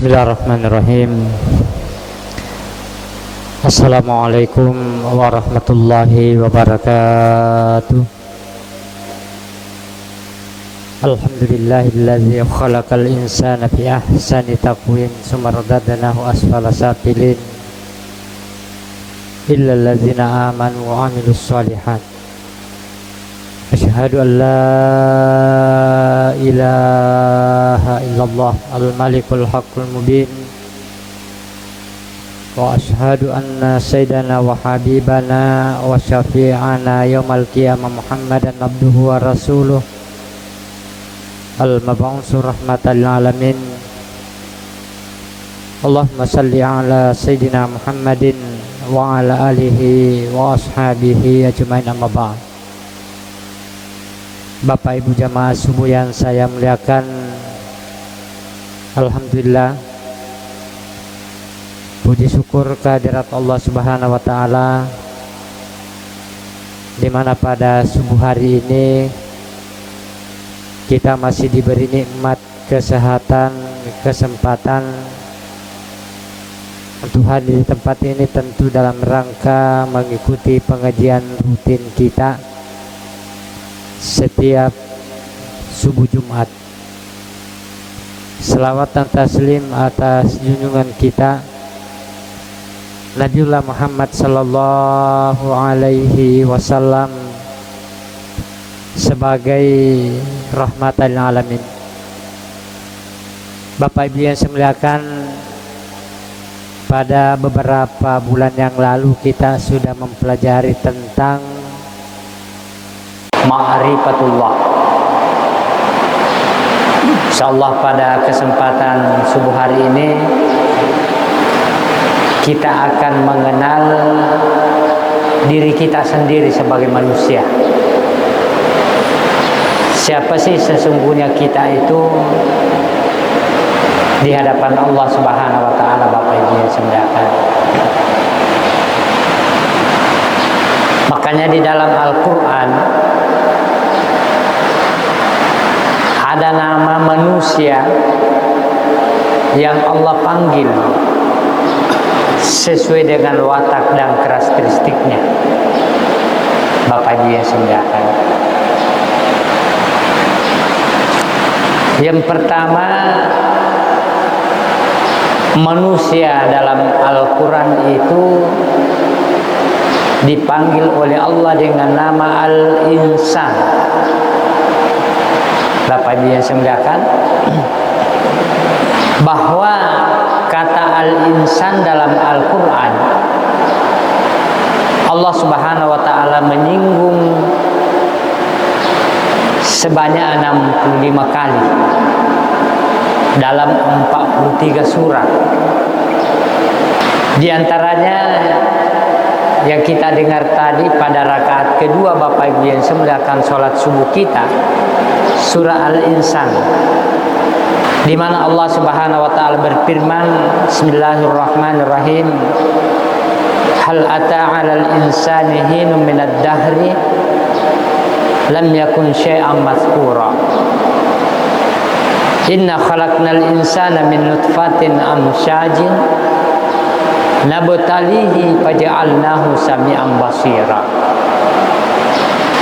Bismillahirrahmanirrahim. Assalamualaikum warahmatullahi wabarakatuh. Alhamdulillahilladzi khalaqal insana fi ahsani taqwim tsumma radadnahu asfala safilin illal ladzina amanu wa 'amilus shalihat. Asyhadu an la ilaha illallah al-malikul haqqul mubin wa asyhadu anna sayyidana wa habibana wa syafi'ana yaumal qiyamah Muhammadan abduhu wa rasuluh al-mab'uts rahmatan lil alamin. Allahumma salli ala sayyidina Muhammadin wa ala alihi wa ashabihi ajmain, amma ba'd. Bapak Ibu jamaah subuh yang saya muliakan, alhamdulillah, puji syukur kehadirat Allah Subhanahu wa taala, di mana pada subuh hari ini kita masih diberi nikmat kesehatan, kesempatan untuk hadir di tempat ini, tentu dalam rangka mengikuti pengajian rutin kita setiap subuh Jumat. Selawat dan taslim atas junjungan kita Nabiullah Muhammad sallallahu alaihi wasallam sebagai rahmatan lil alamin. Bapak Ibu yang saya muliakan, pada beberapa bulan yang lalu kita sudah mempelajari tentang ma'rifatullah. Insyaallah pada kesempatan subuh hari ini kita akan mengenal diri kita sendiri sebagai manusia. Siapa sih sesungguhnya kita itu di hadapan Allah Subhanahu wa taala, Bapak Ibu yang semuanya. Makanya di dalam Al-Qur'an ada nama manusia yang Allah panggil sesuai dengan watak dan karakteristiknya. Bapak Ibu yang semuanya. Yang pertama, manusia dalam Al-Quran itu dipanggil oleh Allah dengan nama Al-Insan. Bapak Ibu yang saya muliakan, bahwa kata Al-Insan dalam Al-Quran, Allah Subhanahu wa ta'ala menyinggung sebanyak 65 kali dalam 43 surah. Di antaranya yang kita dengar tadi pada rakaat kedua, Bapak Ibu yang semuliakan, sholat subuh kita, surah Al-Insan, di mana Allah Subhanahu wa taala berfirman, Bismillahirrahmanirrahim, hal ata 'alal insani hinun minad dahri lam yakun syai'an mazkura. Inna khalaqnal insana min nutfatin amsyajin nabtalihi faja'alnahu sami'an basira.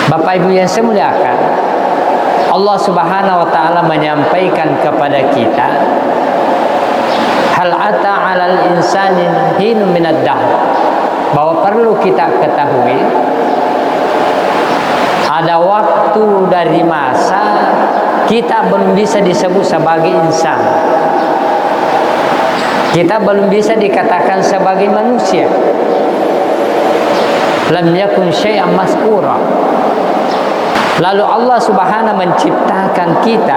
Bapak Ibu yang saya muliakan, Allah Subhanahu wa taala menyampaikan kepada kita, hal ata 'alal insani hinun minad dahr, bahwa perlu kita ketahui ada waktu dari masa kita belum bisa disebut sebagai insan. Kita belum bisa dikatakan sebagai manusia. Lam yakun syai'an mazkura. Lalu Allah Subhanahu menciptakan kita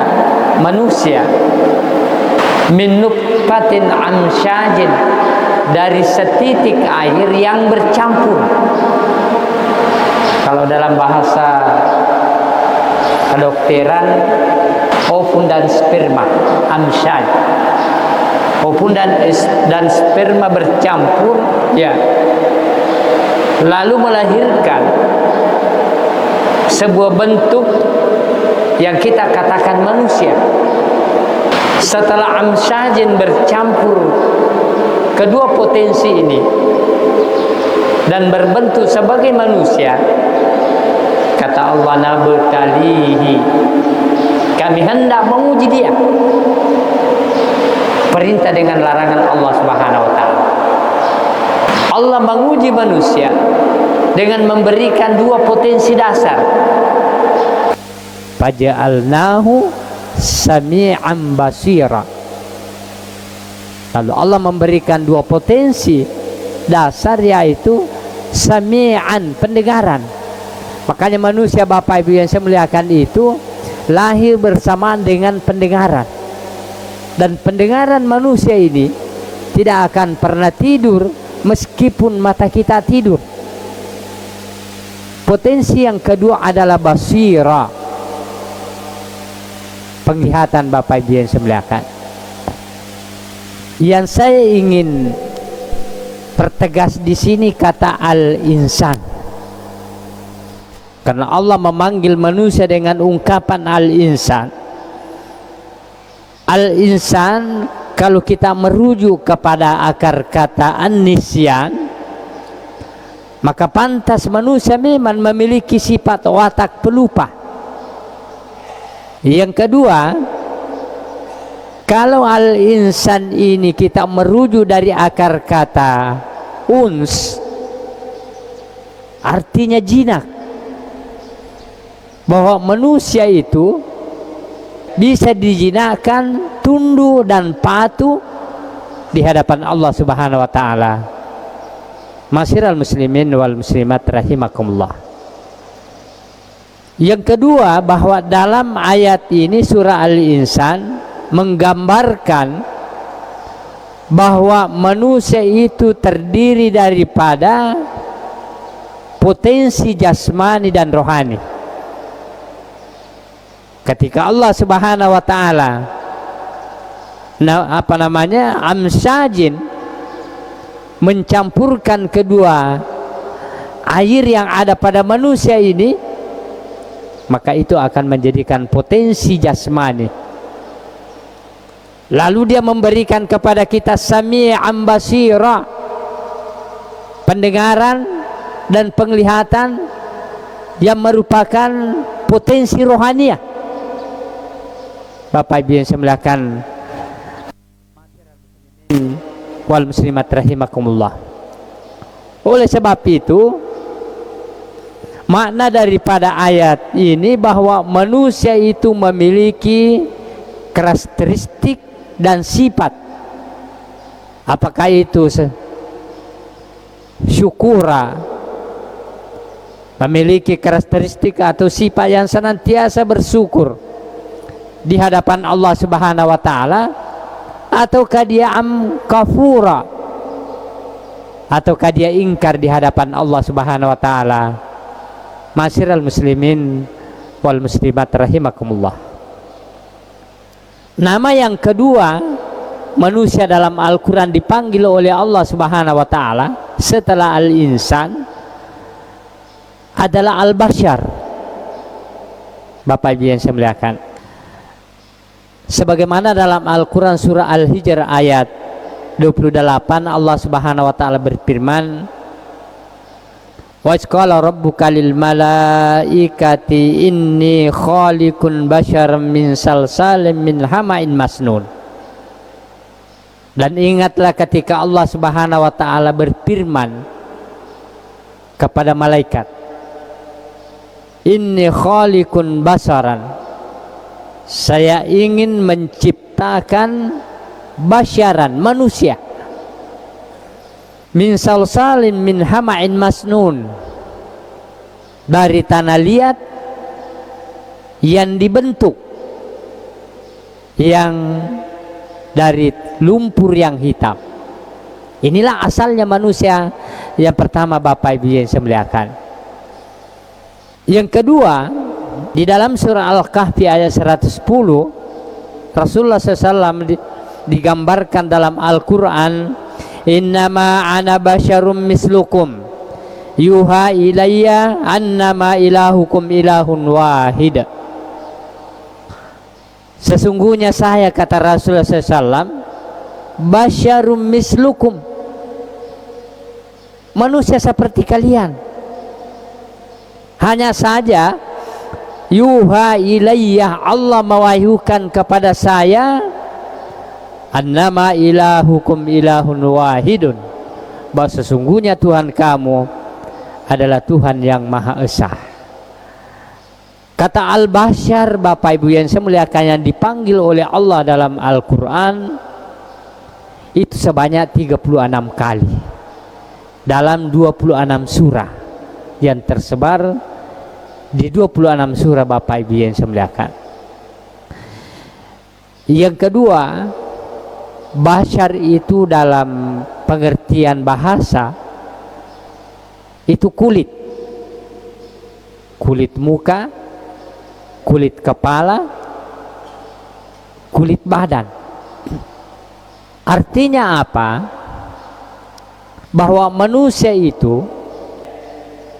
manusia min nutfatin amsyajin, dari setitik air yang bercampur. Kalau dalam bahasa kedokteran, ovum dan sperma, amsyaj. Ovum dan sperma bercampur, ya, lalu melahirkan sebuah bentuk yang kita katakan manusia. Setelah amsyajin bercampur kedua potensi ini dan berbentuk sebagai manusia, kata Allah, nabtalihi, kami hendak menguji dia. Perintah dengan larangan Allah Subhanahu wa taala. Allah menguji manusia dengan memberikan dua potensi dasar. Faja'alnahu sami'an basira. Lalu Allah memberikan dua potensi dasar, yaitu sami'an, pendengaran. Makanya manusia, Bapak Ibu yang saya muliakan, itu lahir bersamaan dengan pendengaran. Dan pendengaran manusia ini tidak akan pernah tidur meskipun mata kita tidur. Potensi yang kedua adalah basira, penglihatan, Bapak Ibu yang saya muliakan. Yang saya ingin pertegas di sini kata al-insan, karena Allah memanggil manusia dengan ungkapan al-insan. Al-insan, kalau kita merujuk kepada akar kata an-nisyan, maka pantas manusia memang memiliki sifat watak pelupa. Yang kedua, kalau al-insan ini kita merujuk dari akar kata uns, artinya jinak, bahwa manusia itu bisa dijinakkan tunduk dan patuh di hadapan Allah Subhanahu wa taala. Masyiral muslimin wal muslimat rahimakumullah. Yang kedua, bahwa dalam ayat ini surah Al-Insan menggambarkan bahwa manusia itu terdiri daripada potensi jasmani dan rohani. Ketika Allah Subhanahu wa taala amsyajin mencampurkan kedua air yang ada pada manusia ini, maka itu akan menjadikan potensi jasmani. Lalu dia memberikan kepada kita sami'an basira, pendengaran dan penglihatan yang merupakan potensi rohaniah. Bapak Ibu yang saya muliakan wal muslimat rahimakumullah. Oleh sebab itu, makna daripada ayat ini bahwa manusia itu memiliki karakteristik dan sifat. Apakah itu syukura, memiliki karakteristik atau sifat yang senantiasa bersyukur di hadapan Allah Subhanahu wa taala, ataukah dia kafura, ataukah dia ingkar di hadapan Allah Subhanahu wa taala. Masyiral muslimin wal muslimat rahimakumullah. Nama yang kedua manusia dalam Al-Qur'an dipanggil oleh Allah Subhanahu wa taala setelah al-insan adalah al-bashar. Bapak Ibu yang saya muliakan, sebagaimana dalam Al-Quran surah Al-Hijr ayat 28 Allah Subhanahu wa taala berfirman, wa qala rabbuka lil malaikati inni khaliqun basyaran min salsalin min hama'in masnun. Dan ingatlah ketika Allah Subhanahu wa taala berfirman kepada malaikat, inni khaliqun basyaran, saya ingin menciptakan basyaran, manusia, min salsalin min hama'in masnun, dari tanah liat yang dibentuk yang dari lumpur yang hitam. Inilah asalnya manusia yang pertama, Bapak Ibu yang saya muliakan. Yang kedua, di dalam surah Al-Kahfi ayat 110, Rasulullah SAW digambarkan dalam Al-Quran, innama ana basyarum mislukum yuha ilayya annama ilahukum ilahun wahid. Sesungguhnya saya, kata Rasulullah SAW, basyarum mislukum, manusia seperti kalian. Hanya saja yuha ilayyah, Allah mewahyukan kepada saya, annama ilahukum ilahun wahidun, bahwa sesungguhnya Tuhan kamu adalah Tuhan yang Maha Esa. Kata al-basyar, Bapak Ibu yang saya muliakan, yang dipanggil oleh Allah dalam Al-Quran itu sebanyak 36 kali dalam 26 surah yang tersebar di 26 surah, Bapak Ibu yang saya muliakan. Yang kedua, basyar itu dalam pengertian bahasa itu kulit, kulit muka, kulit kepala, kulit badan. Artinya apa? Bahwa manusia itu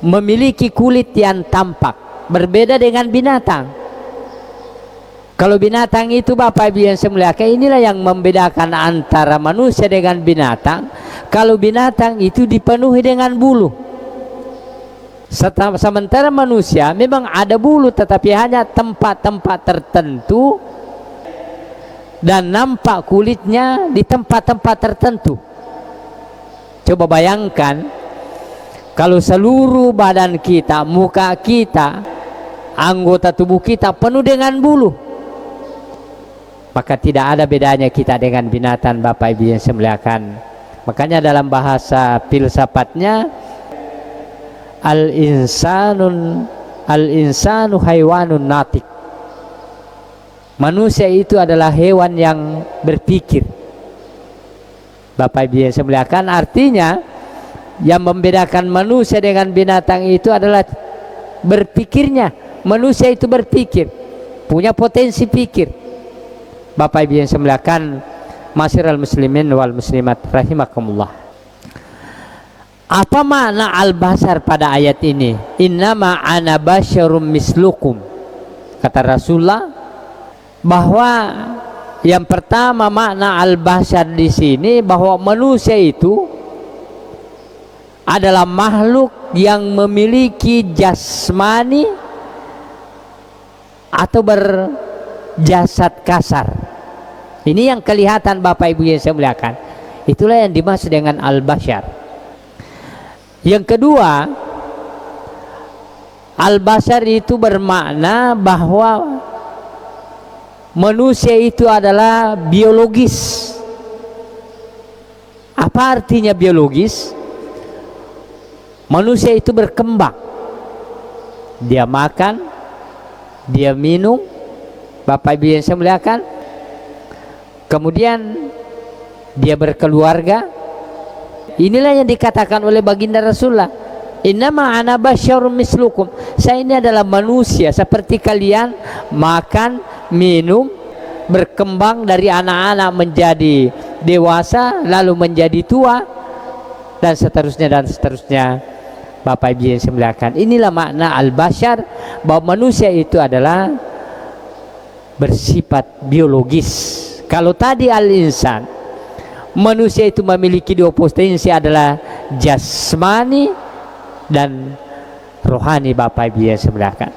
memiliki kulit yang tampak, berbeda dengan binatang. Kalau binatang itu, Bapak Ibu yang saya muliakan, inilah yang membedakan antara manusia dengan binatang. Kalau binatang itu dipenuhi dengan bulu, sementara manusia memang ada bulu, tetapi hanya tempat-tempat tertentu dan nampak kulitnya di tempat-tempat tertentu. Coba bayangkan kalau seluruh badan kita, muka kita, anggota tubuh kita penuh dengan bulu, maka tidak ada bedanya kita dengan binatang, Bapak Ibu yang saya muliakan. Makanya dalam bahasa filsafatnya, al-insanu haywanun natik, manusia itu adalah hewan yang berpikir. Bapak Ibu yang saya muliakan, artinya yang membedakan manusia dengan binatang itu adalah berpikirnya. Manusia itu berpikir, punya potensi pikir. Bapak Ibu yang saya muliakan, masyiral muslimin wal muslimat rahimakumullah. Apa makna al-basar pada ayat ini? Innama ana basyarum mislukum, kata Rasulullah, bahwa yang pertama makna al-basar di sini bahwa manusia itu adalah makhluk yang memiliki jasmani atau berjasad kasar. Ini yang kelihatan, Bapak Ibu yang saya muliakan. Itulah yang dimaksud dengan al-basyar. Yang kedua, al-basyar itu bermakna bahwa manusia itu adalah biologis. Apa artinya biologis? Manusia itu berkembang, dia makan, dia minum, Bapak Ibu yang saya muliakan, kemudian dia berkeluarga. Inilah yang dikatakan oleh baginda Rasulullah, innama ana basyarum mislukum, saya ini adalah manusia seperti kalian, makan, minum, berkembang dari anak-anak menjadi dewasa, lalu menjadi tua, dan seterusnya dan seterusnya. Bapak Ibu yang saya muliakan, inilah makna al-basyar, bahwa manusia itu adalah bersifat biologis. Kalau tadi al-insan, manusia itu memiliki dua potensi, adalah jasmani dan rohani. Bapak Ibu yang saya muliakan,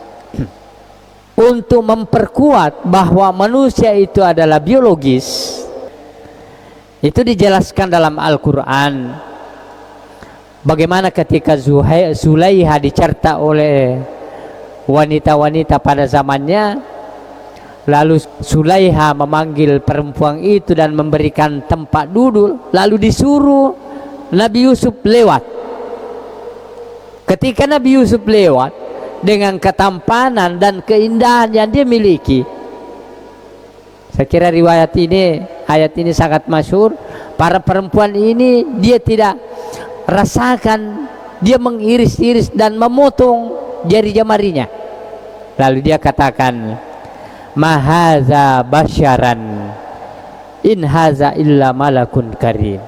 untuk memperkuat bahwa manusia itu adalah biologis, itu dijelaskan dalam Al-Quran. Bagaimana ketika Zulaiha dicerta oleh wanita-wanita pada zamannya, lalu Zulaiha memanggil perempuan itu dan memberikan tempat duduk, lalu disuruh Nabi Yusuf lewat. Ketika Nabi Yusuf lewat dengan ketampanan dan keindahan yang dia miliki, saya kira riwayat ini, ayat ini sangat masyhur. Para perempuan ini dia tidak rasakan, dia mengiris-iris dan memotong jari jemarinya. Lalu dia katakan, mahaza basyaran in haza illa malakun karim,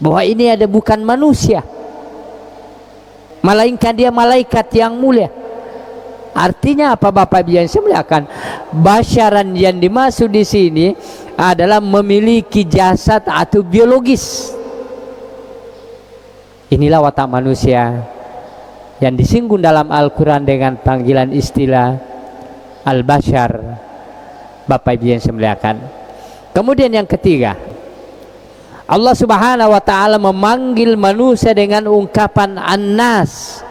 bahwa ini ada bukan manusia, melainkan dia malaikat yang mulia. Artinya apa, Bapak Ibu yang saya muliakan? Basyaran yang dimaksud di sini adalah memiliki jasad atau biologis. Inilah watak manusia yang disinggung dalam Al-Quran dengan panggilan istilah al-bashar, Bapak Ibu yang saya muliakan. Kemudian yang ketiga, Allah Subhanahu wa ta'ala memanggil manusia dengan ungkapan an-nas.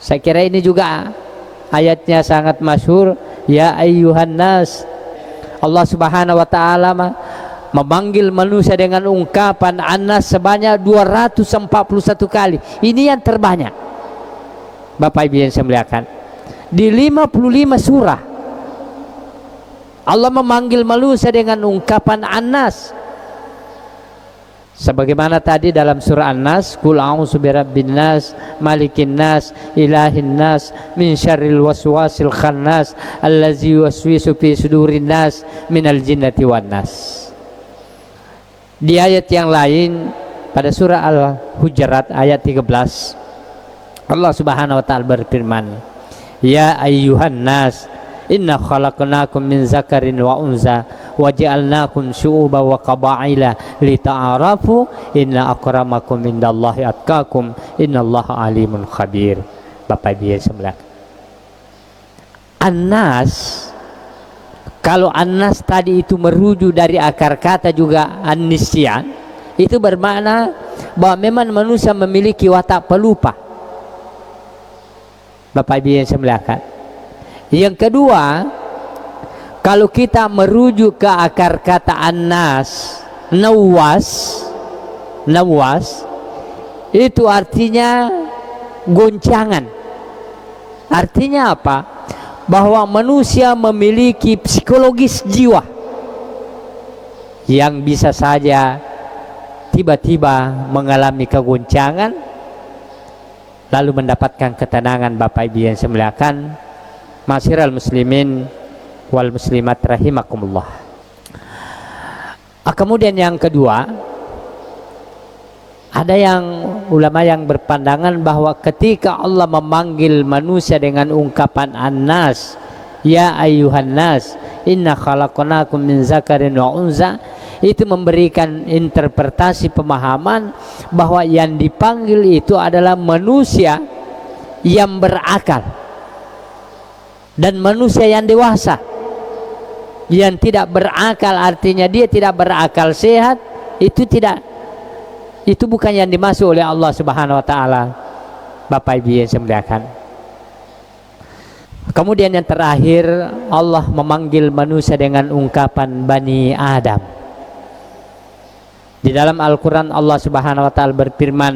Saya kira ini juga ayatnya sangat masyhur, ya ayyuhan nas. Allah Subhanahu wa ta'ala memanggil manusia dengan ungkapan an-nas sebanyak 241 kali. Ini yang terbanyak, Bapak Ibu yang saya muliakan. Di 55 surah Allah memanggil manusia dengan ungkapan an-nas. Sebagaimana tadi dalam surah An-Nas, qul a'udzu birabbin nas, malikin nas, ilahin nas, min syarril waswasil khannas, allazi yuwaswisu fi sudurin nas, minal jinnati wan nas. Di ayat yang lain pada surah Al-Hujurat ayat 13, Allah Subhanahu wa ta'ala berfirman, ya ayyuhan nas, inna khalaqnakum min zakarin wa unza wa ja'alnakum syu'uban wa qabaila lita'arafu inna akramakum indallahi atqakum innallaha alimun khabir. Bapak Ibu yang sebelah, An-Nas, kalau An-Nas tadi itu merujuk dari akar kata juga an-nisyan, itu bermakna bahwa memang manusia memiliki watak pelupa. Bapak Ibu yang sebelah. Yang kedua, kalau kita merujuk ke akar kata an-nas, nawas, itu artinya goncangan. Artinya apa? Bahwa manusia memiliki psikologis jiwa yang bisa saja tiba-tiba mengalami kegoncangan lalu mendapatkan ketenangan. Bapak Ibu yang saya muliakan, Masyiral muslimin wal muslimat rahimakumullah. Kemudian yang kedua, ada yang ulama yang berpandangan bahwa ketika Allah memanggil manusia dengan ungkapan an-nas, ya ayyuhan nas, inna khalaqnakum min zakarin wa unza, itu memberikan interpretasi pemahaman bahwa yang dipanggil itu adalah manusia yang berakal dan manusia yang dewasa. Yang tidak berakal artinya dia tidak berakal sehat, itu bukan yang dimaksud oleh Allah Subhanahu wa ta'ala, Bapak Ibu yang saya muliakan. Kemudian yang terakhir, Allah memanggil manusia dengan ungkapan Bani Adam. Di dalam Al-Quran Allah Subhanahu wa ta'ala berfirman,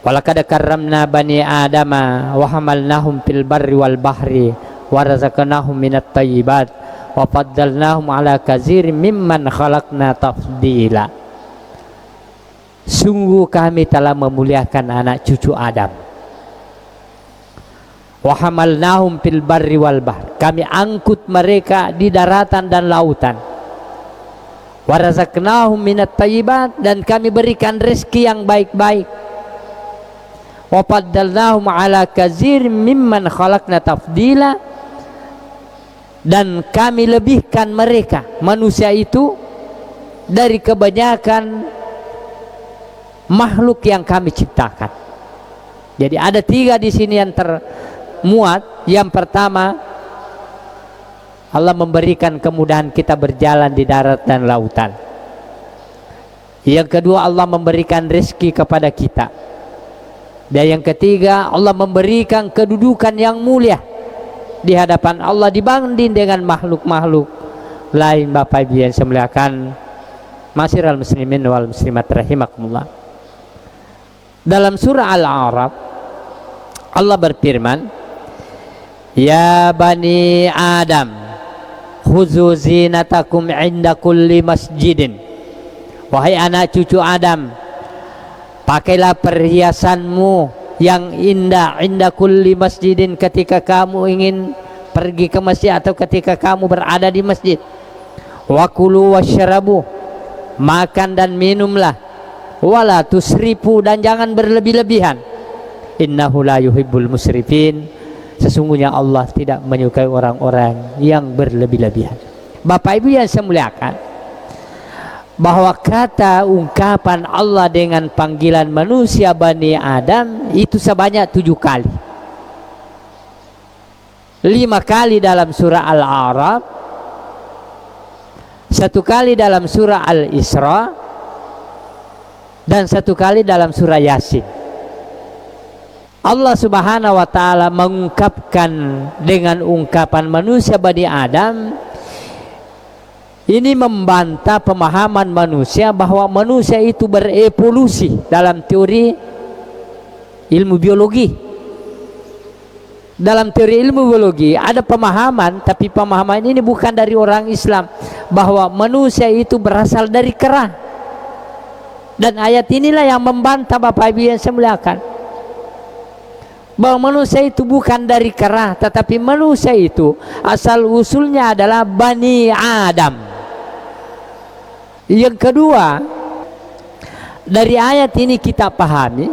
walaqad karramna bani adama wa hamalnahum fil barri wal bahri wa razaqnahum minat thayyibat wa faddalnahum ala katsirin mimman khalaqna tafdila. Sungguh kami telah memuliakan anak cucu Adam. Wa hamalnahum fil barri wal bahri, kami angkut mereka di daratan dan lautan. Wa razaqnahum minat thayyibat, dan kami berikan rezeki yang baik-baik. Wa faddalnahum ala katsirin mimman khalaqna tafdila, dan kami lebihkan mereka manusia itu dari kebanyakan makhluk yang kami ciptakan. Jadi ada 3 di sini yang termuat. Yang pertama, Allah memberikan kemudahan kita berjalan di darat dan lautan. Yang kedua, Allah memberikan rezeki kepada kita. Dan yang ketiga, Allah memberikan kedudukan yang mulia di hadapan Allah dibanding dengan makhluk-makhluk lain. Bapak Ibu yang saya muliakan, Masyiral muslimin wal muslimat rahimakumullah. Dalam surah Al-A'raf Allah berfirman, ya bani Adam khuzu zinatakum inda kulli masjidin. Wahai anak cucu Adam, pakailah perhiasanmu yang indah inda kulli masjidin, ketika kamu ingin pergi ke masjid atau ketika kamu berada di masjid. Wa kulu wasyrabu, makan dan minumlah. Wala tusrifu, dan jangan berlebih-lebihan. Innahu la yuhibbul musrifin, Sesungguhnya Allah tidak menyukai orang-orang yang berlebih-lebihan. Bapak Ibu yang saya muliakan, bahwa kata ungkapan Allah dengan panggilan manusia Bani Adam itu sebanyak 7 kali. 5 kali dalam surah Al-A'raf, 1 kali dalam surah Al-Isra, dan 1 kali dalam surah Yasin. Allah Subhanahu wa ta'ala mengungkapkan dengan ungkapan manusia Bani Adam. Ini membantah pemahaman manusia bahwa manusia itu berevolusi dalam teori ilmu biologi. Dalam teori ilmu biologi ada pemahaman, tapi pemahaman ini bukan dari orang Islam, bahwa manusia itu berasal dari kera. Dan ayat inilah yang membantah Bapak Ibu yang saya muliakan, bahwa manusia itu bukan dari kera, tetapi manusia itu asal usulnya adalah Bani Adam. Yang kedua, dari ayat ini kita pahami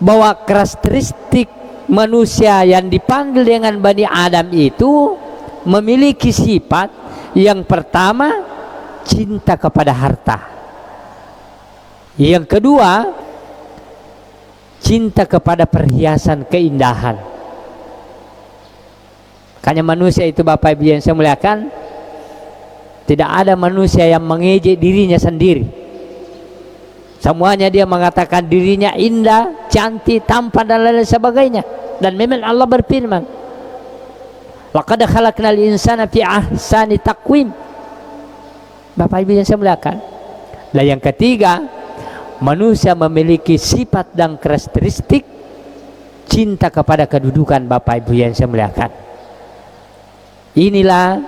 bahwa karakteristik manusia yang dipanggil dengan Bani Adam itu memiliki sifat yang pertama, cinta kepada harta. Yang kedua, cinta kepada perhiasan keindahan. Makanya manusia itu Bapak Ibu yang saya muliakan, tidak ada manusia yang mengejek dirinya sendiri. Semuanya dia mengatakan dirinya indah, cantik, tampan dan lain sebagainya. Dan memang Allah berfirman, laqad khalaqnal insana fi ahsani taqwim. Bapak Ibu yang saya muliakan. Dan yang ketiga, manusia memiliki sifat dan karakteristik cinta kepada kedudukan. Bapak Ibu yang saya muliakan, inilah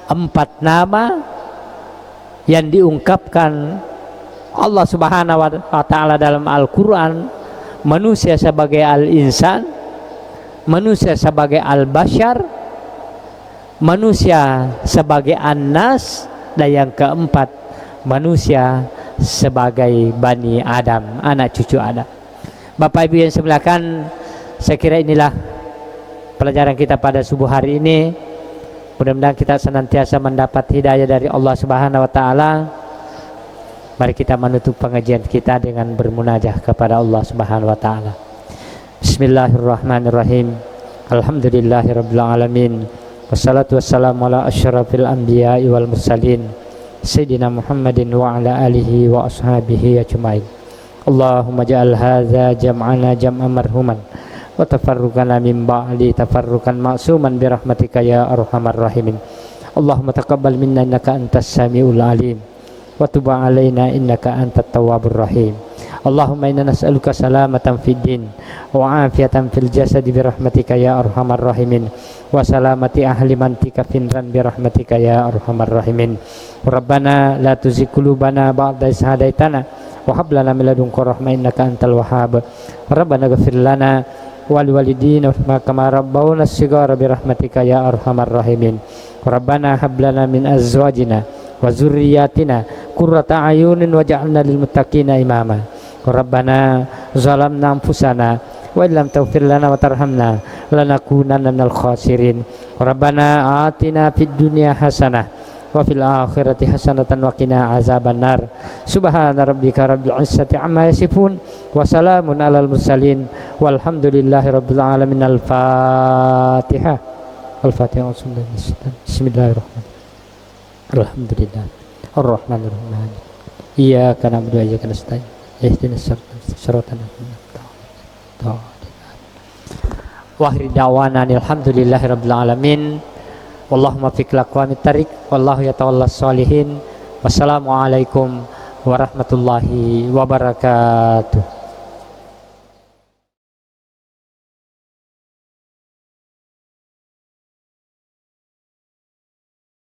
4 nama yang diungkapkan Allah Subhanahu wa ta'ala dalam Al-Quran. Manusia sebagai al-insan, manusia sebagai al-bashar, manusia sebagai an-nas, dan yang keempat, manusia sebagai Bani Adam, anak cucu Adam. Bapak Ibu yang saya muliakan, saya kira inilah pelajaran kita pada subuh hari ini. Mudah-mudahan kita senantiasa mendapat hidayah dari Allah Subhanahu wa ta'ala. Mari kita menutup pengajian kita dengan bermunajah kepada Allah Subhanahu wa ta'ala. Bismillahirrahmanirrahim. Alhamdulillahirabbil alamin. Wassalatu wassalamu ala asyrafil anbiya'i wal mursalin Sayyidina Muhammadin wa ala alihi wa ashabihi ajma'in. Allahumma ja'al hadza jam'ana jam'an marhuman wa tafarruqana min ba'di tafarruqan ma'suman bi rahmatika ya arhamar rahimin. Allahumma taqabbal minna innaka antas samiul alim wa tub 'alaina innaka antat tawwabur rahim. Allahumma inna nas'aluka salamatan fid din wa afiatan fil jasad bi rahmatika ya arhamar rahimin wa salamati ahli mantika finran bi rahmatika ya arhamar rahimin. Rabbana la tuzigh qulubana ba'da idh hadaitana wa hab lana min ladunka rahmah innaka antal wahhab. Rabbana ighfir lana wal walidina kama rabbawna shighara bi rahmatika ya arhamar rahimin. Rabbana hab lana min azwajina wa dzurriyyatina qurrata a'yunin waj'alna lil muttaqina imama. Rabbana zalamna anfusana wa illam taghfir lana wa tarhamna lanakunanna minal khasirin. Rabbana atina fid dunya hasanah wa fil akhirati hasanatan wa qina azabannar. Subhana rabbika rabbil izzati amma yasifun wa salamun alal mursalin walhamdulillahi rabbil alamin. Al-Fatihah. Al-Fatihah. Bismillahirrahmanirrahim. Alhamdulillah ar-rahmanir rahim. Iyyaka na'budu wa iyyaka nasta'in. Ihdinas siratal mustaqim. Wa akhir da'wana alhamdulillahi rabbil alamin. Wallahumma fiq laqwamit tariq wallahu yatawallas sholihin. Wassalamualaikum warahmatullahi wabarakatuh.